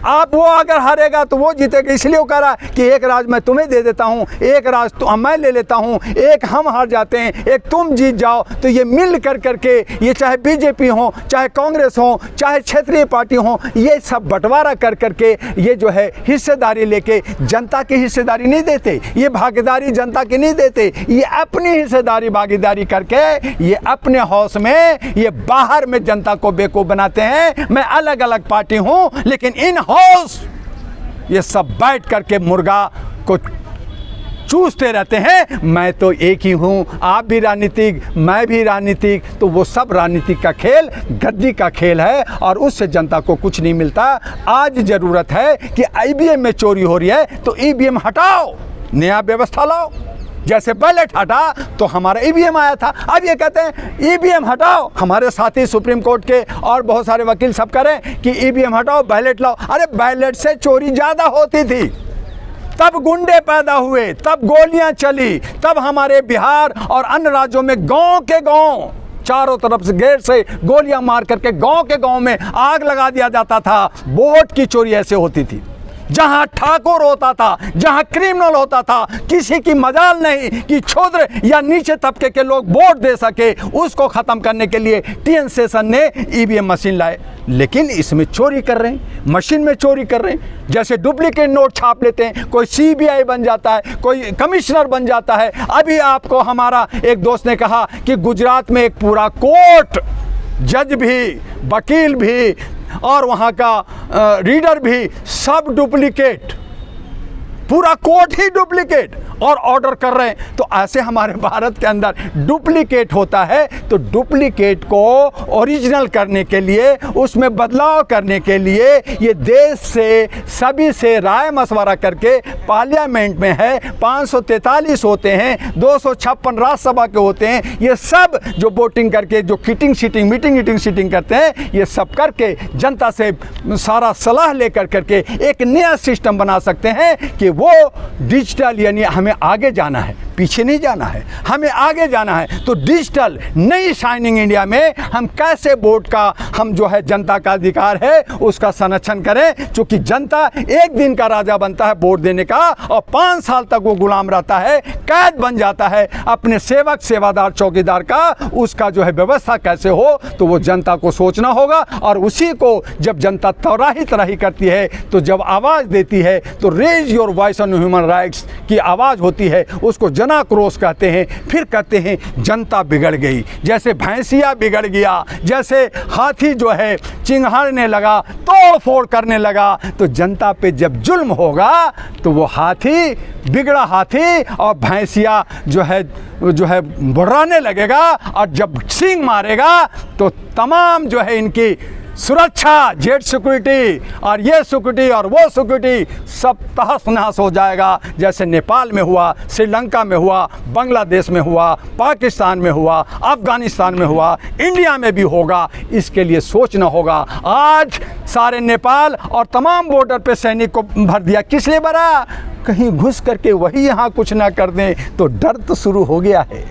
आप वो अगर हारेगा तो वो जीतेगा, इसलिए वो कह रहा है कि एक राज मैं तुम्हें दे देता हूँ, एक राज तो मैं ले लेता हूँ, एक हम हार जाते हैं, एक तुम जीत जाओ। तो ये मिल कर करके, ये चाहे बीजेपी हो, चाहे कांग्रेस हो, चाहे क्षेत्रीय पार्टी हो, ये सब बंटवारा कर करके ये जो है हिस्सेदारी लेके जनता की हिस्सेदारी नहीं देते, ये भागीदारी जनता की नहीं देते, ये अपनी हिस्सेदारी भागीदारी करके ये अपने हाउस में, ये बाहर में जनता को बेवकूफ बनाते हैं। मैं अलग अलग पार्टी हूं, लेकिन इन हाउस ये सब बैठ करके मुर्गा को चूसते रहते हैं। मैं तो एक ही हूं, आप भी राजनीतिक, मैं भी राजनीतिक, तो वो सब राजनीतिक का खेल गद्दी का खेल है और उससे जनता को कुछ नहीं मिलता। आज ज़रूरत है कि ईवीएम में चोरी हो रही है तो ईवीएम हटाओ, नया व्यवस्था लाओ। जैसे बैलेट हटा तो हमारा ईवीएम आया था, अब ये कहते हैं ईवीएम हटाओ। हमारे साथी सुप्रीम कोर्ट के और बहुत सारे वकील सब करें कि ईवीएम हटाओ, बैलेट लाओ। अरे बैलेट से चोरी ज़्यादा होती थी, तब गुंडे पैदा हुए, तब गोलियां चली, तब हमारे बिहार और अन्य राज्यों में गांव के गांव चारों तरफ से गेट से गोलियां मार करके गांव के गांव में आग लगा दिया जाता था। वोट की चोरी ऐसे होती थी, जहां ठाकुर होता था, जहां क्रिमिनल होता था, किसी की मजाल नहीं कि क्षुद्र या नीचे तबके के लोग वोट दे सके। उसको खत्म करने के लिए टीएन शेषन ने ईवीएम मशीन लाए, लेकिन इसमें चोरी कर रहे हैं, मशीन में चोरी कर रहे हैं। जैसे डुप्लीकेट नोट छाप लेते हैं, कोई सीबीआई बन जाता है, कोई कमिश्नर बन जाता है। अभी आपको हमारा एक दोस्त ने कहा कि गुजरात में एक पूरा कोर्ट, जज भी, वकील भी और वहाँ का रीडर भी सब डुप्लीकेट, पूरा कोर्ट ही डुप्लीकेट और ऑर्डर कर रहे हैं। तो ऐसे हमारे भारत के अंदर डुप्लीकेट होता है, तो डुप्लीकेट को ओरिजिनल करने के लिए, उसमें बदलाव करने के लिए ये देश से सभी से राय मशवरा करके पार्लियामेंट में है 543 होते हैं, 256 राज्यसभा के होते हैं। ये सब जो वोटिंग करके जो मीटिंग सीटिंग करते हैं, ये सब करके जनता से सारा सलाह लेकर करके एक नया सिस्टम बना सकते हैं कि वो डिजिटल, यानी हमें आगे जाना है, पीछे नहीं जाना है, हमें आगे जाना है। तो डिजिटल नई शाइनिंग इंडिया में हम कैसे वोट का, हम जो है जनता का अधिकार है उसका संरक्षण करें। क्योंकि जनता एक दिन का राजा बनता है वोट देने का और 5 साल तक वो गुलाम रहता है, कैद बन जाता है अपने सेवक सेवादार चौकीदार का। उसका जो है व्यवस्था कैसे हो, तो वो जनता को सोचना होगा। और उसी को जब जनता तराही करती है, तो जब आवाज़ देती है, तो raise your voice on human rights की आवाज़ होती है, उसको जनाक्रोश कहते हैं। फिर कहते हैं जनता बिगड़ गई, जैसे भैंसिया बिगड़ गया, जैसे हाथी जो है चिंघाड़ने लगा, तोड़ फोड़ करने लगा। तो जनता पे जब जुल्म होगा तो वो हाथी, बिगड़ा हाथी और भैंसिया जो है बुर्राने लगेगा। और जब सींग मारेगा तो तमाम जो है इनकी सुरक्षा, जेट सिक्योरिटी और ये सिक्योरिटी और वो सिक्योरिटी सब तहस नहस हो जाएगा। जैसे नेपाल में हुआ, श्रीलंका में हुआ, बांग्लादेश में हुआ, पाकिस्तान में हुआ, अफगानिस्तान में हुआ, इंडिया में भी होगा। इसके लिए सोचना होगा। आज सारे नेपाल और तमाम बॉर्डर पे सैनिक को भर दिया, किस लिए भरा? कहीं घुस करके वही यहाँ कुछ ना कर दें। तो डर तो शुरू हो गया है।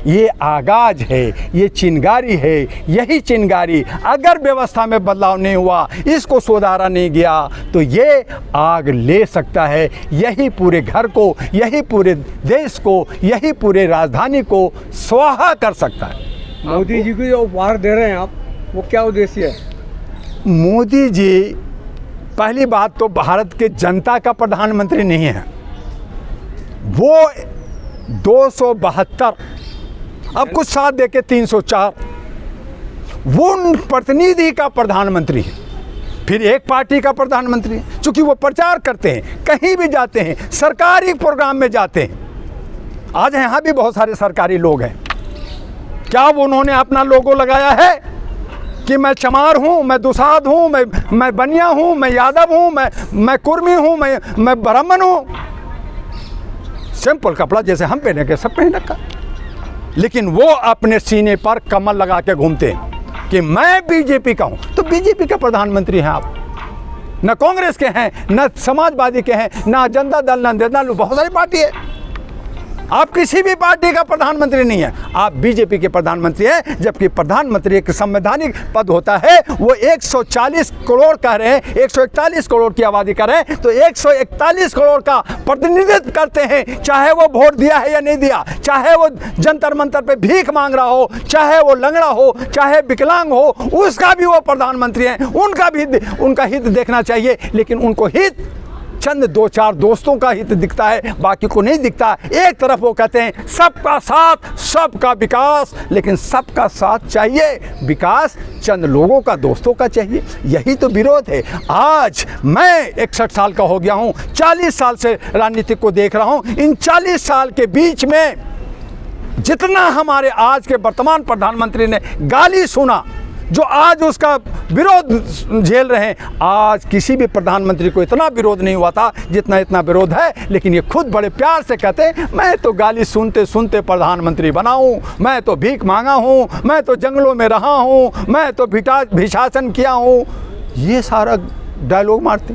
ये आगाज है, ये चिंगारी है। यही चिंगारी अगर व्यवस्था में बदलाव नहीं हुआ, इसको सुधारा नहीं गया, तो ये आग ले सकता है। यही पूरे घर को, यही पूरे देश को, यही पूरे राजधानी को स्वाहा कर सकता है। मोदी जी को जो उपहार दे रहे हैं आप, वो क्या उद्देश्य है? मोदी जी पहली बात तो भारत के जनता का प्रधानमंत्री नहीं है, वो 272 अब कुछ साथ देके 304 वो प्रतिनिधि का प्रधानमंत्री है, फिर एक पार्टी का प्रधानमंत्री है। चूंकि वो प्रचार करते हैं, कहीं भी जाते हैं, सरकारी प्रोग्राम में जाते हैं। आज यहाँ भी बहुत सारे सरकारी लोग हैं, क्या वो उन्होंने अपना लोगो लगाया है कि मैं चमार हूँ, मैं दुसाध हूँ, मैं बनिया हूँ, मैं यादव हूँ, मैं कुर्मी हूँ, मैं ब्राह्मण हूँ? सिंपल कपड़ा जैसे हम पहने के सब पहन रखा, लेकिन वो अपने सीने पर कमल लगा के घूमते हैं कि मैं बीजेपी का हूं। तो बीजेपी का प्रधानमंत्री हैं आप, न कांग्रेस के हैं, न समाजवादी के हैं, न जनता दल, न जनता दल, बहुत सारी पार्टी है। आप किसी भी पार्टी का प्रधानमंत्री नहीं है, आप बीजेपी के प्रधानमंत्री हैं। जबकि प्रधानमंत्री एक संवैधानिक पद होता है। वो 140 करोड़ कह रहे हैं, 141 करोड़ की आबादी कर रहे हैं, तो 141 करोड़ का प्रतिनिधित्व करते हैं। चाहे वो वोट दिया है या नहीं दिया, चाहे वो जंतर मंतर पे भीख मांग रहा हो, चाहे वो लंगड़ा हो, चाहे विकलांग हो, उसका भी वो प्रधानमंत्री हैं। उनका हित देखना चाहिए, लेकिन उनको हित चंद 2-4 दोस्तों का हित दिखता है, बाकी को नहीं दिखता। एक तरफ वो कहते हैं सबका साथ सबका विकास, लेकिन सबका साथ चाहिए, विकास चंद लोगों का, दोस्तों का चाहिए। यही तो विरोध है। आज मैं 61 साल का हो गया हूँ, 40 साल से राजनीति को देख रहा हूँ। इन 40 साल के बीच में जितना हमारे आज के वर्तमान प्रधानमंत्री ने गाली सुना, जो आज उसका विरोध झेल रहे हैं, आज किसी भी प्रधानमंत्री को इतना विरोध नहीं हुआ था जितना इतना विरोध है। लेकिन ये खुद बड़े प्यार से कहते हैं मैं तो गाली सुनते सुनते प्रधानमंत्री बना हूँ, मैं तो भीख मांगा हूँ, मैं तो जंगलों में रहा हूँ, मैं तो भिशासन किया हूँ। ये सारा डायलॉग मारते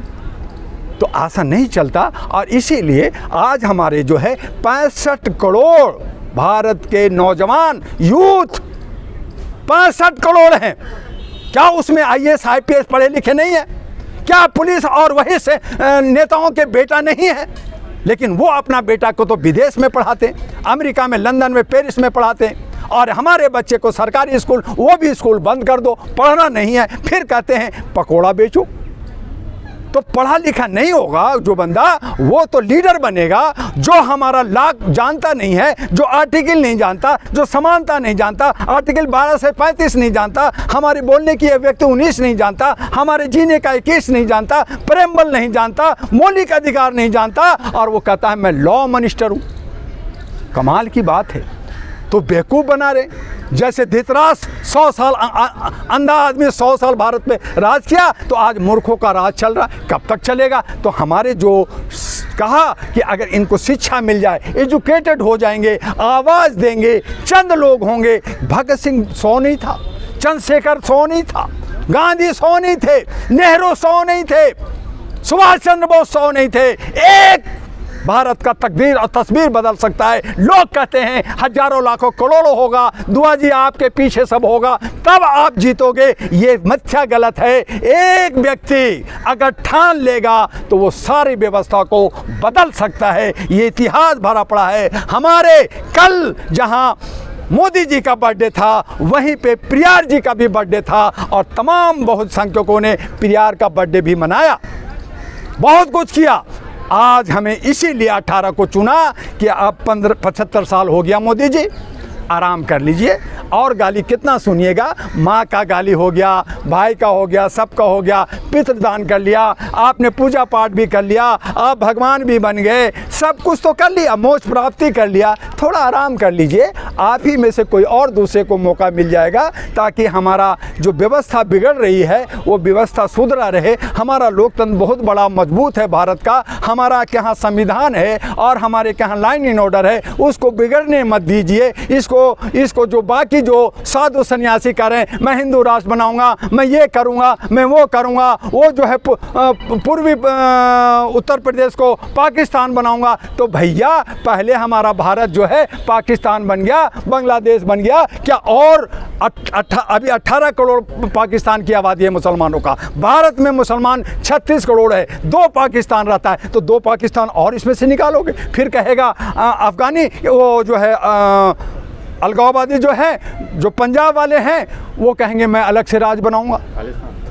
तो आशा नहीं चलता। और इसीलिए आज हमारे जो है 65 करोड़ भारत के नौजवान यूथ 65 करोड़ हैं। क्या उसमें IAS IPS पढ़े लिखे नहीं है? क्या पुलिस और वही से नेताओं के बेटा नहीं है? लेकिन वो अपना बेटा को तो विदेश में पढ़ाते हैं, अमेरिका में, लंदन में, पेरिस में पढ़ाते हैं। और हमारे बच्चे को सरकारी स्कूल, वो भी स्कूल बंद कर दो, पढ़ना नहीं है, फिर कहते हैं पकोड़ा बेचो। तो पढ़ा लिखा नहीं होगा जो बंदा, वो तो लीडर बनेगा। जो हमारा लाग जानता नहीं है, जो आर्टिकल नहीं जानता, जो समानता नहीं जानता, आर्टिकल 12 से 35 नहीं जानता, हमारे बोलने की अभिव्यक्ति 19 नहीं जानता, हमारे जीने का 21 नहीं जानता, प्रेमबल नहीं जानता, मौलिक अधिकार नहीं जानता, और वो कहता है मैं लॉ मिनिस्टर हूँ। कमाल की बात है। तो बेवकूफ़ बना रहे, जैसे धृतराष्ट्र 100 साल अंधा आदमी 100 साल भारत पे राज किया, तो आज मूर्खों का राज चल रहा। कब तक चलेगा? तो हमारे जो कहा कि अगर इनको शिक्षा मिल जाए, एजुकेटेड हो जाएंगे, आवाज़ देंगे, चंद लोग होंगे। भगत सिंह 100 नहीं था, चंद्रशेखर 100 नहीं था, गांधी 100 नहीं थे, नेहरू 100 नहीं थे, सुभाष चंद्र बोस 100 नहीं थे। एक भारत का तकदीर और तस्वीर बदल सकता है। लोग कहते हैं हजारों लाखों करोड़ों होगा, दुआ जी आपके पीछे सब होगा, तब आप जीतोगे। ये मिथ्या गलत है। एक व्यक्ति अगर ठान लेगा तो वो सारी व्यवस्था को बदल सकता है। ये इतिहास भरा पड़ा है। हमारे कल जहां मोदी जी का बर्थडे था, वहीं पे पेरियार जी का भी बर्थडे था, और तमाम बहुसंख्यकों ने पेरियार का बर्थडे भी मनाया, बहुत कुछ किया। आज हमें इसीलिए 18 को चुना कि अब 75 साल हो गया मोदी जी, आराम कर लीजिए। और गाली कितना सुनिएगा? माँ का गाली हो गया, भाई का हो गया, सबका हो गया, पितृदान कर लिया, आपने पूजा पाठ भी कर लिया, आप भगवान भी बन गए, सब कुछ तो कर लिया, मोक्ष प्राप्ति कर लिया। थोड़ा आराम कर लीजिए, आप ही में से कोई और दूसरे को मौका मिल जाएगा, ताकि हमारा जो व्यवस्था बिगड़ रही है वो व्यवस्था सुधरा रहे। हमारा लोकतंत्र बहुत बड़ा मजबूत है भारत का, हमारा यहाँ संविधान है और हमारे यहाँ लाइन इन ऑर्डर है, उसको बिगड़ने मत दीजिए। इसको जो बाकी जो साधु सन्यासी कर रहे हैं, मैं हिंदू राष्ट्र बनाऊंगा, मैं ये करूंगा, मैं वो करूंगा, वो जो है पूर्वी उत्तर प्रदेश को पाकिस्तान बनाऊंगा, तो भैया पहले हमारा भारत जो है पाकिस्तान बन गया, बांग्लादेश बन गया क्या? और अभी 18 करोड़ पाकिस्तान की आबादी है मुसलमानों का, भारत में मुसलमान 36 करोड़ है, 2 पाकिस्तान रहता है, तो 2 पाकिस्तान और इसमें से निकालोगे, फिर कहेगा अफगानी, वो जो है अलगाववादी जो है, जो पंजाब वाले हैं, वो कहेंगे मैं अलग से राज्य बनाऊंगा,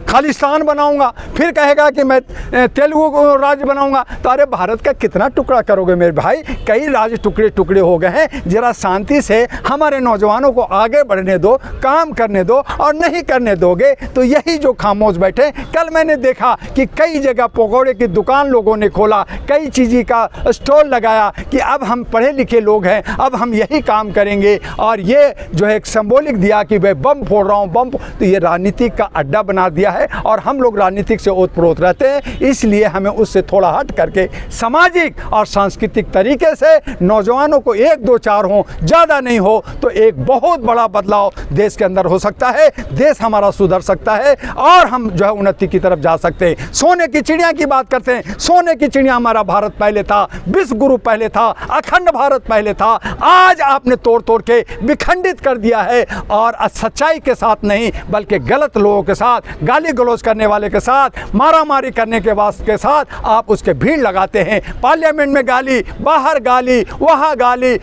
खालिस्तान बनाऊंगा, फिर कहेगा कि मैं तेलुगु राज्य बनाऊंगा। तो अरे भारत का कितना टुकड़ा करोगे मेरे भाई? कई राज्य टुकड़े टुकड़े हो गए हैं। जरा शांति से हमारे नौजवानों को आगे बढ़ने दो, काम करने दो, और नहीं करने दोगे तो यही जो खामोश बैठे। कल मैंने देखा कि कई जगह पकौड़े की दुकान लोगों ने खोला, कई चीज़ का स्टॉल लगाया कि अब हम पढ़े लिखे लोग हैं, अब हम यही काम करेंगे, और ये जो है एक सिंबॉलिक दिया कि मैं बम फोड़ रहा हूँ, बम। तो ये राजनीति का अड्डा बना दिया है। है और हम लोग राजनीतिक से ओतप्रोत रहते हैं। इसलिए हमें उससे थोड़ा हट करके सामाजिक और सांस्कृतिक तरीके से नौजवानों को 1 2 4 हो, ज़्यादा नहीं हो, तो एक बहुत बड़ा बदलाव देश के अंदर हो सकता है। देश हमारा सुधर सकता है और हम जो है उन्नति की तरफ जा सकते हैं। सोने की चिड़िया की बात करते हैं, सोने की चिड़िया हमारा भारत पहले था, विश्व गुरु पहले था, अखंड भारत पहले था। आज आपने तोड़ तोड़ के विखंडित कर दिया है और सच्चाई के साथ नहीं बल्कि गलत लोगों के साथ, गाली गलौज करने वाले के साथ, मारामारी करने के वास्ते साथ आप उसके भीड़ लगाते हैं। पार्लियामेंट में गाली, बाहर गाली,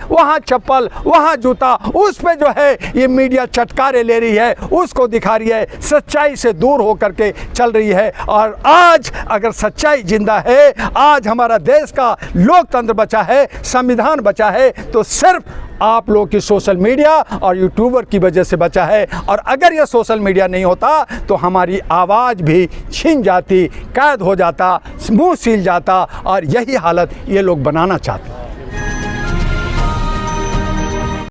वहाँ चप्पल, वहाँ जूता, उस पे जो है ये मीडिया चटकारे ले रही है, उसको दिखा रही है, सच्चाई से दूर होकर के चल रही है। और आज अगर सच्चाई जिंदा है, आज हमारा देश का लोकतंत्र बचा है, संविधान बचा है, तो सिर्फ आप लोग की सोशल मीडिया और यूट्यूबर की वजह से बचा है। और अगर यह सोशल मीडिया नहीं होता तो हमारी आवाज़ भी छीन जाती, कैद हो जाता, मुंह सील जाता, और यही हालत ये लोग बनाना चाहते हैं।